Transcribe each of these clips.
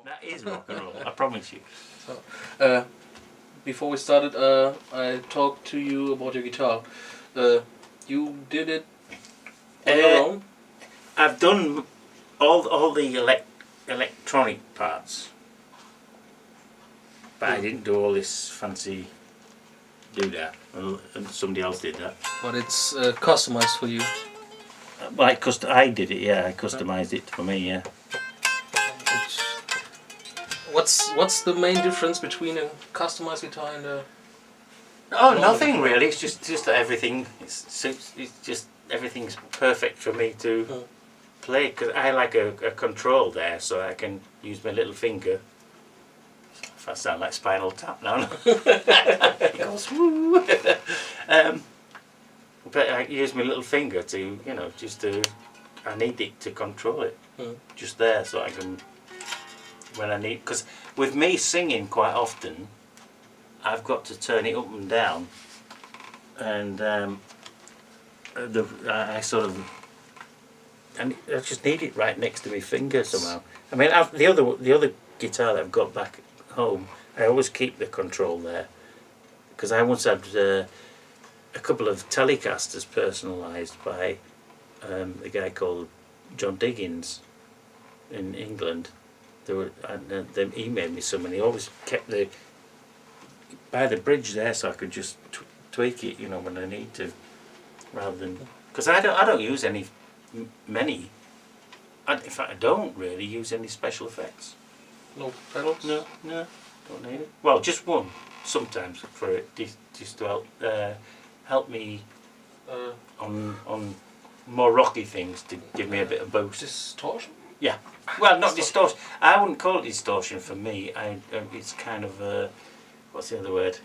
That is rock and roll, I promise you. So, before we started, I talked to you about your guitar. You did it on your own? I've done all the electronic parts, but I didn't do all this fancy do-that, and somebody else did that. But it's customized for you. I did it, yeah. I customized it for me, yeah. What's the main difference between a customized guitar and a? Oh, nothing really. It's just that everything. It's just everything's perfect for me to play, because I like a control there, so I can use my little finger. If I sound like Spinal Tap now, it goes woo. But I use my little finger to, I need it to control it, just there, so I can, when I need, because with me singing quite often, I've got to turn it up and down, and I just need it right next to my finger somehow. I mean, the other guitar that I've got back at home, I always keep the control there, because I once had a couple of Telecasters personalised by a guy called John Diggins in England. They emailed me some, and he always kept by the bridge there, so I could just tweak it, when I need to, rather than, because I don't use many. In fact, I don't really use any special effects. No pedals? No, don't need it. Well, just one sometimes for it, just to help me on more rocky things, to give me a bit of boost. Distortion? Yeah. Well, not distortion. I wouldn't call it distortion for me. It's kind of what's the other word?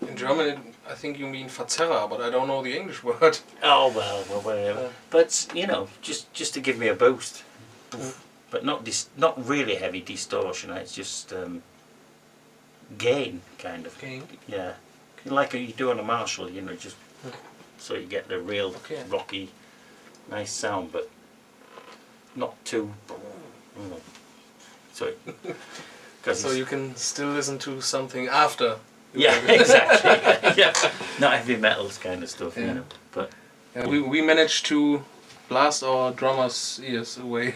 In German, I think you mean Verzerrer, but I don't know the English word. Oh well, whatever. But just to give me a boost, but not really heavy distortion. It's just gain, kind of. Gain. Yeah, like you do on a Marshall, just so you get the real rocky, nice sound, but not too. So you can still listen to something after. Yeah, exactly. Yeah, not heavy metals kind of stuff, But we managed to blast our drummer's ears away.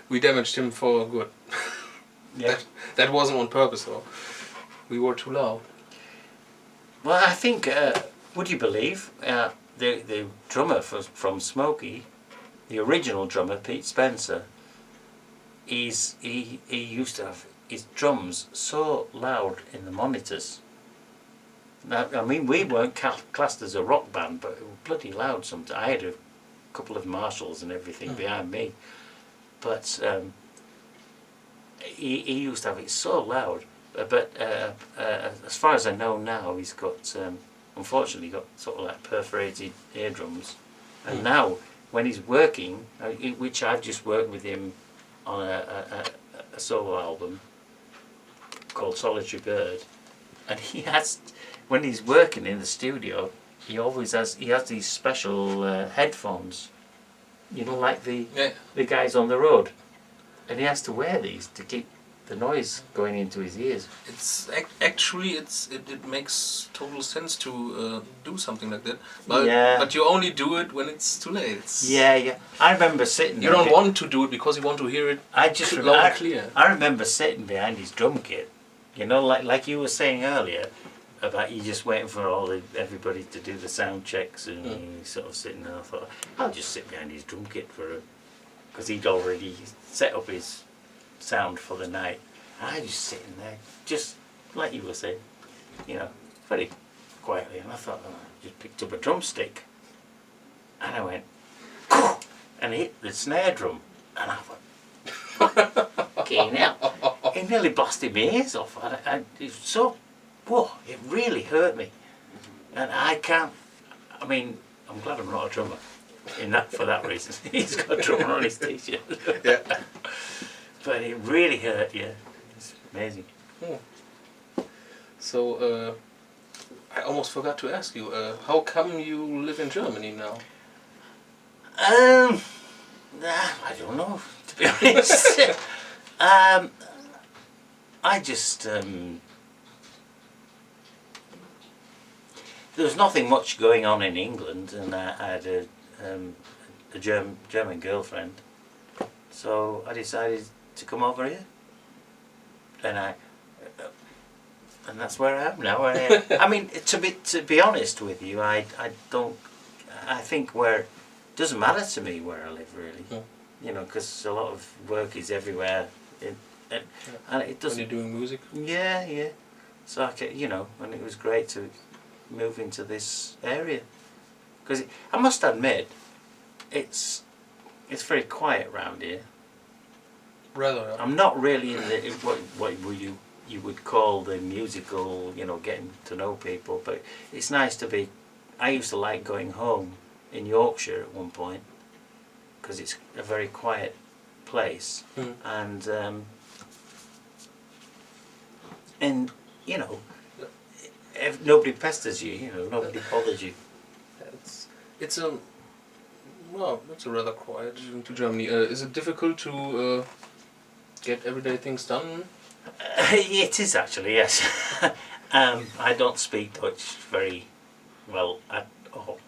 We damaged him for good. Yeah. That wasn't on purpose, though. We were too loud. Well, I think, would you believe, the drummer from Smokie, the original drummer, Pete Spencer, he used to have his drums so loud in the monitors. Now, I mean, we weren't classed as a rock band, but it was bloody loud sometimes. I had a couple of Marshalls and everything behind me, but he used to have it so loud. But as far as I know now, he's got, unfortunately, got sort of like perforated eardrums. And now, when he's working, which I've just worked with him on a solo album called Solitary Bird, and when he's working in the studio, he has these special headphones, like the guys on the road, and he has to wear these to keep the noise going into his ears. It's actually it makes total sense to do something like that, but you only do it when it's too late. Yeah. I remember sitting. You don't want to do it because you want to hear it. Loud and clear. I remember sitting behind his drum kit, like you were saying earlier, about you just waiting for everybody to do the sound checks, and you sort of sitting there. I thought, I'll just sit behind his drum kit because he'd already set up his sound for the night. And I just sitting there, just like you were saying, very quietly. And I thought, I just picked up a drumstick, and I went, and hit the snare drum, and I went, okay, now it nearly blasted my ears off. It was so, it really hurt me, and I'm glad I'm not a drummer. For that reason, he's got a drummer on his t-shirt. Yeah. But it really hurt, yeah. It's amazing. So, I almost forgot to ask you, how come you live in Germany now? I don't know. To be honest. I just there was nothing much going on in England, and I had a German girlfriend, so I decided to come over here, and that's where I am now. I mean, to be honest with you, I think it doesn't matter to me where I live really, you know, because a lot of work is everywhere, and it doesn't. When you're doing music. Yeah. So and it was great to move into this area, because I must admit, it's very quiet around here. Rather. I'm not really in what you would call the musical, getting to know people, but it's nice to be. I used to like going home in Yorkshire at one point, because it's a very quiet place, and if nobody pesters you, nobody bothers you. It's a rather quiet to Germany. Is it difficult to get everyday things done? It is actually, yes. I don't speak Dutch very well at all.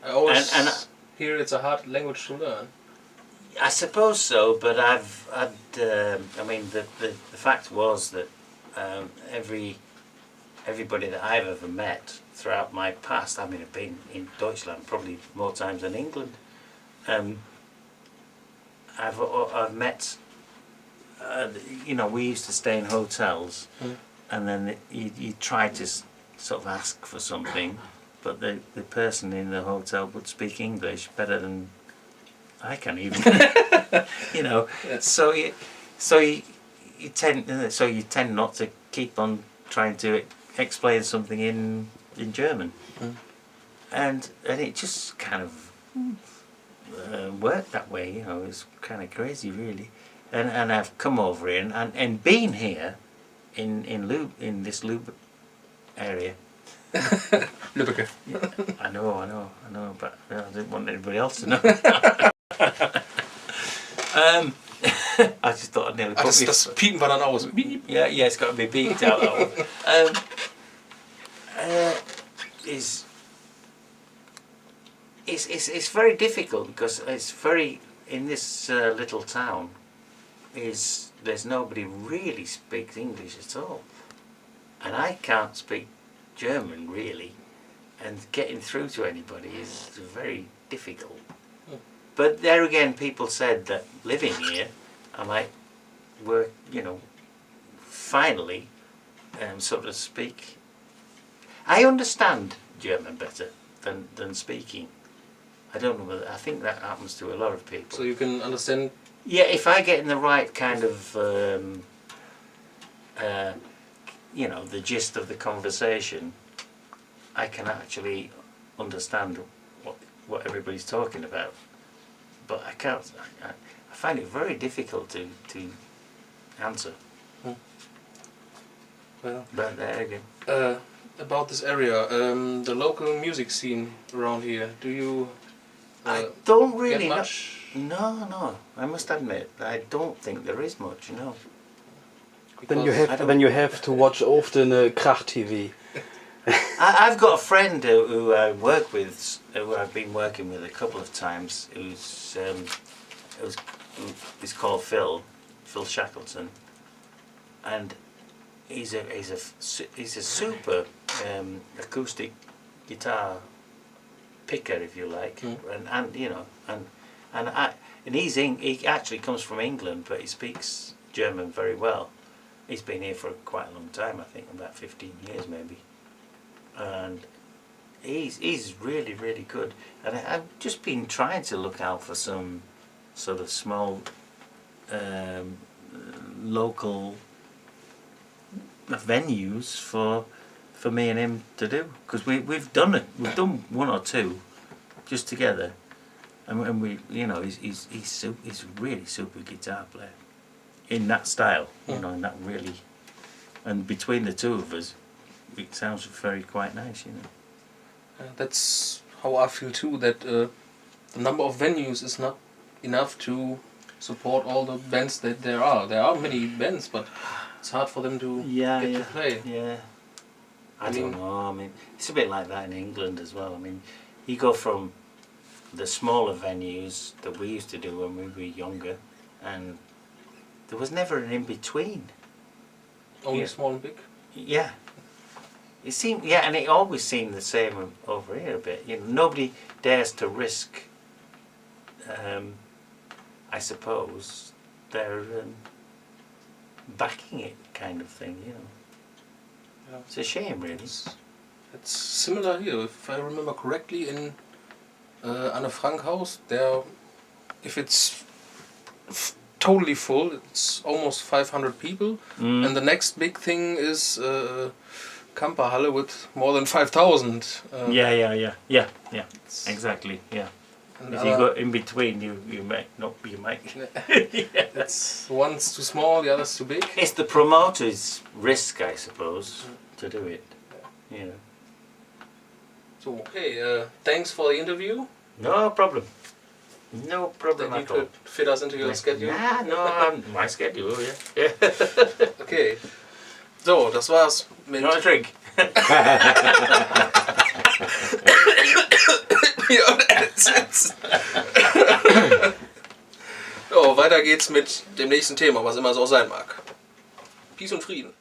I always hear it's a hard language to learn. I suppose so, but the fact was that everybody that I've ever met throughout my past, I've been in Deutschland probably more times than England. I've met, we used to stay in hotels, and then you try to sort of ask for something, but the person in the hotel would speak English better than I can even. So you tend not to keep on trying to explain something in German, and it just kind of worked that way. It's kind of crazy, really. And I've come over here and been here in this Lübbecke area. Lübbecke. Yeah, I know, but I didn't want anybody else to know. I just thought I'd nearly put das piepen wir dann aus. Yeah, it's got to be beeped out. That one. It's very difficult, because it's very in this little town. There's nobody really speaks English at all, and I can't speak German really, and getting through to anybody is very difficult. But there again, people said that living here, I might work, finally, sort of speak. I understand German better than speaking. I don't know whether, I think that happens to a lot of people. So you can understand? Yeah, if I get in the right kind of, the gist of the conversation, I can actually understand what everybody's talking about. But I can't. I find it very difficult to answer. Well, but there again. About this area, the local music scene around here. Do you? I don't really get much? No. I must admit, I don't think there is much. No. Then you have to watch often Krach TV. I've got a friend who I work with, who I've been working with a couple of times, who's called Phil Shackleton, and he's a super acoustic guitar picker, if you like, and he actually comes from England, but he speaks German very well. He's been here for quite a long time, I think about 15 years maybe. And he's really, really good. And I've just been trying to look out for some sort of small local venues for me and him to do, because we've done one or two just together, and we he's a really super guitar player in that style, in that really, and between the two of us, it sounds very quite nice, That's how I feel too. That the number of venues is not enough to support all the bands that there are. There are many bands, but it's hard for them to get to play. Yeah. I don't know. I mean, it's a bit like that in England as well. I mean, you go from the smaller venues that we used to do when we were younger, and there was never an in between. Only small and big. Yeah. It seemed, and it always seemed the same over here a bit. You know, nobody dares to risk. I suppose they're backing it, kind of thing. You know. Yeah. It's a shame, really. It's similar here. If I remember correctly, in Anne Frank House, there, if it's totally full, it's almost 500 people, and the next big thing is Kamperhalle with more than 5,000. Yeah. Exactly. Yeah. If you go in between, you might not. You might. It's one's too small, the other's too big. It's the promoter's risk, I suppose, to do it. Yeah. So okay, thanks for the interview. No problem. No problem That you at all. could fit us into your schedule. No, my schedule, yeah. Okay. So, das war's mit... Not a drink. So, weiter geht's mit dem nächsten Thema, was immer es auch sein mag. Peace und Frieden.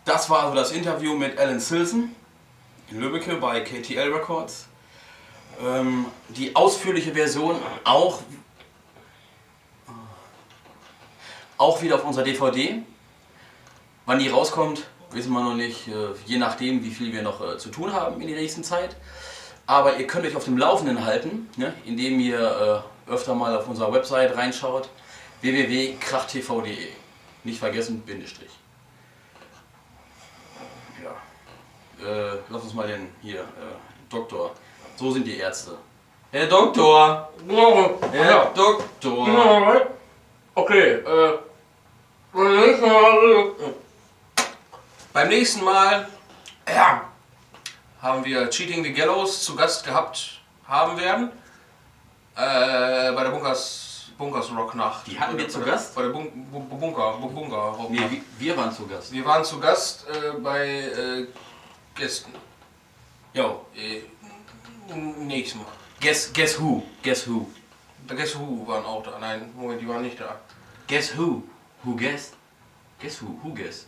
Das war also das Interview mit Allen Silson in Lübbecke bei KTL Records. Die ausführliche Version auch wieder auf unserer DVD. Wann die rauskommt, wissen wir noch nicht, je nachdem, wie viel wir noch zu tun haben in der nächsten Zeit. Aber ihr könnt euch auf dem Laufenden halten, ne, indem ihr öfter mal auf unserer Website reinschaut, www.krachtv.de. Nicht vergessen, Bindestrich. Lass uns mal den hier, Doktor. So sind die Ärzte. Herr Doktor! Herr Doktor! Okay, beim nächsten Mal haben wir Cheating the Gallows zu Gast gehabt haben werden. Bei der Bunkers Rock Nacht. Die hatten wir zu Gast? Bei der Bunker Rock Nacht. Nee, wir waren zu Gast. Wir waren zu Gast bei Gästen. Jo. Nächstes Mal. Guess who? Guess Who waren auch da. Nein, Moment, die waren nicht da. Guess who? Who guessed? Guess who? Who guessed?